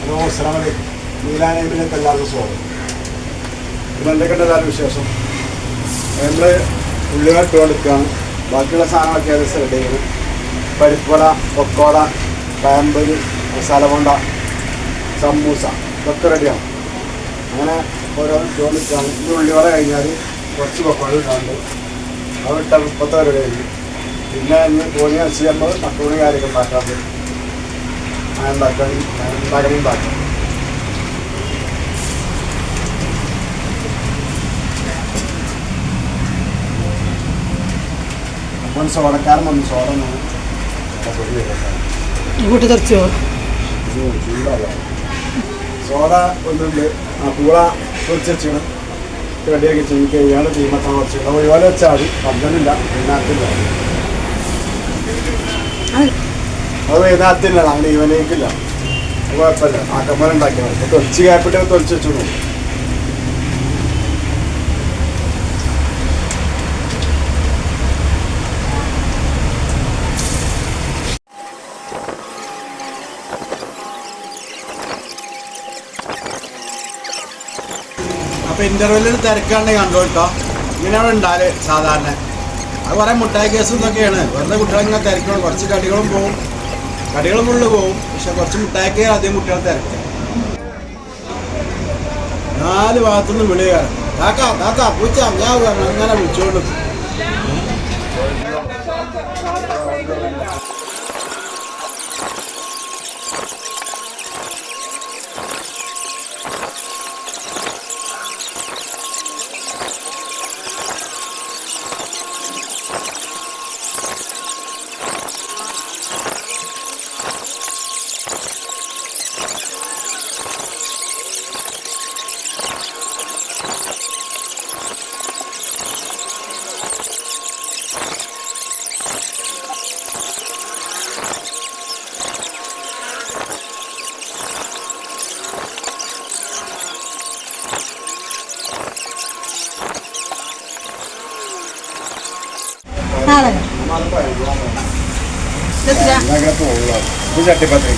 Hello അസ്സലാമു അലൈക്കും. നീലാനേമിലേക്ക് എല്ലാവർക്കും സ്വാഗതം. ഇന്ന് എന്തൊക്കെയുണ്ട് എല്ലാവരും വിശേഷം? നമ്മൾ ഉള്ളിവട ഇട്ടുകൊടുക്കുകയാണ്. ബാക്കിയുള്ള സാധനങ്ങളൊക്കെ ഏകദേശം റെഡി ചെയ്യുന്നു. പരിപ്പുവട, പൊക്കോട, പഴംപൊരി, മസാല ബോണ്ട, സമൂസ ഇതൊക്കെ റെഡിയാണ്. അങ്ങനെ ഓരോ ഇട്ടുകൊടുക്കുകയാണ്. ഇന്ന് ഉള്ളിവട കഴിഞ്ഞാൽ കുറച്ച് പൊക്കോട ഇടാണ്ട് അത് ഇട്ടാൽ 30 രൂപ കഴിഞ്ഞു. പിന്നെ ഇന്ന് കോഴി അരച്ച് നമ്മൾ മക്കളൂണി കാര്യമൊക്കെ ഉണ്ടാക്കാറുണ്ട്. ഉണ്ടാക്കണം. അപ്പോൾ സോഡക്കാരൻ വന്നു. സോഡ ഇങ്ങോട്ട് തെറിച്ചോ? സോഡ ഒന്നുണ്ട്. പൂള പൊരിച്ചാണ് റെഡിയാക്കി ചെയ്യിക്കുക. ഇയാൾ തീമത്താൻ കുറച്ച് ഒരുപോലെ വെച്ചാൽ മതി. പന്തലില്ല, വൈകുന്നേരത്തില്ല. അത് വൈകുന്നേരത്തില്ല, അങ്ങനെ ഈവനേക്കില്ല. അത് കുഴപ്പമില്ല. ആക്കമ്പോലെ ഉണ്ടാക്കിയാൽ മതി. തൊലിച്ച് കാപ്പിട്ട് തൊലിച്ച് വെച്ചു പോകും. അപ്പോൾ ഇൻ്റർവെല്ലിൽ തിരക്കാണെങ്കിൽ കണ്ടോ കേട്ടോ. ഇങ്ങനെയാണ് ഉണ്ടാല് സാധാരണ. അത് കുറേ മുട്ടായി കേസും ഇതൊക്കെയാണ്. വെറുതെ കുട്ടികളിങ്ങനെ തിരക്കണം. കുറച്ച് കടികളും പോവും, കടികളും ഫുള്ള് പോവും. പക്ഷെ കുറച്ച് മുട്ടായിക്ക് അധികം കുട്ടികൾ തിരക്കുക. 4 ഭാഗത്തുനിന്ന് വിളിയാണ്. കാക്കാ കാക്കാ പൂച്ച ഞാൻ അങ്ങനെ വിളിച്ചോണ്ട് ചട്ടിപ്പത്രി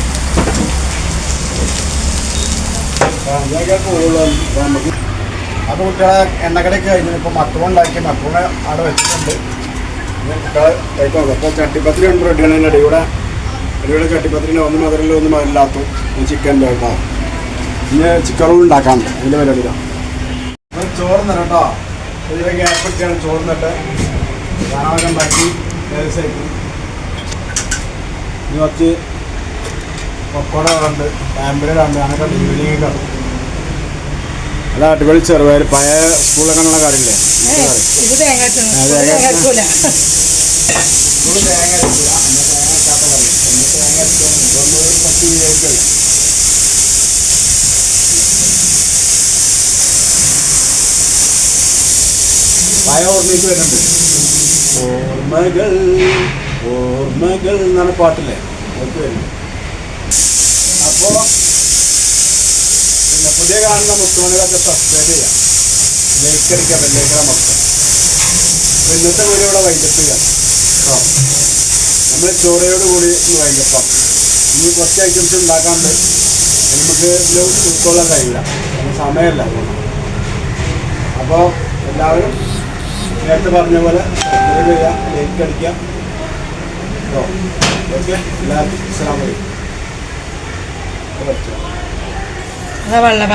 അപ്പോൾ കുട്ടികളെ എണ്ണക്കടയൊക്കെ കഴിഞ്ഞു. ഇപ്പോൾ മക്കളുണ്ടാക്കി മക്കളെ അവിടെ വെച്ചിട്ടുണ്ട്. കുട്ടികളെ കഴിക്കണം. അപ്പോൾ ചട്ടിപ്പത്രി ഉണ്ട് റെഡിയാണ്. അതിൻ്റെ അടിയുടെ ചട്ടിപ്പത്രിൻ്റെ ഒന്ന് മധുരമില്ല ഒന്ന് മധുരമില്ലാത്ത ചിക്കൻ്റെ കേട്ടോ. ഇനി ചിക്കൻ ഉണ്ടാക്കാറുണ്ട്. അതിൻ്റെ പരിപാടിയിലാണ്. ചോറ് തരാം കേട്ടോ. ഇതിലെ ഗ്യാപ്പ് ഇട്ടാണ് ചോറ് തട്ട് സാധനമൊക്കെ ഉണ്ടാക്കി ഏകദേശം. ഇനി കുറച്ച് പൊക്കോട ഉണ്ട്, പാമ്പലുണ്ട്, അങ്ങനത്തെ ഈവനിങ്ങൊക്കെ ഉണ്ട്. അല്ല അടിപൊളി ചെറുപയർ പഴയ സ്കൂളൊക്കെ ഉള്ള കറിയില്ലേ? പഴയ ഓർമ്മയ്ക്ക് വരുന്നുണ്ട്. ഓർമ്മകൾ ഓർമ്മകൾ എന്നാണ് പാട്ടില്ലേ? അതൊക്കെ വരുന്നു. അപ്പോൾ പിന്നെ പുതിയ കാണുന്ന മുത്തുമണികളൊക്കെ സബ്സ്ക്രൈബ് ചെയ്യാം, ലൈക്ക് അടിക്കാം, ബെല്ലൈക്കണ മൊത്തം. അപ്പോൾ ഇന്നത്തെ വീഡിയോ ഇവിടെ വൈകിട്ട് ചെയ്യാം കേട്ടോ. നമ്മൾ ചോറയോട് കൂടി ഒന്ന് വൈകിട്ടാം. ഇനി കുറച്ച് ഐറ്റംസ് ഉണ്ടാക്കാണ്ട് നമുക്ക് ഇതിൽ ഉൾക്കൊള്ളാൻ കഴിയില്ല, സമയമല്ല. അപ്പോൾ എല്ലാവരും നേരത്തെ പറഞ്ഞ പോലെ സബ്സ്ക്രൈബ് ചെയ്യാം, ലൈക്ക് അടിക്കാം കേട്ടോ. ഓക്കെ, എല്ലാവർക്കും അസ്സലാമു അലൈക്കും. വെള്ളം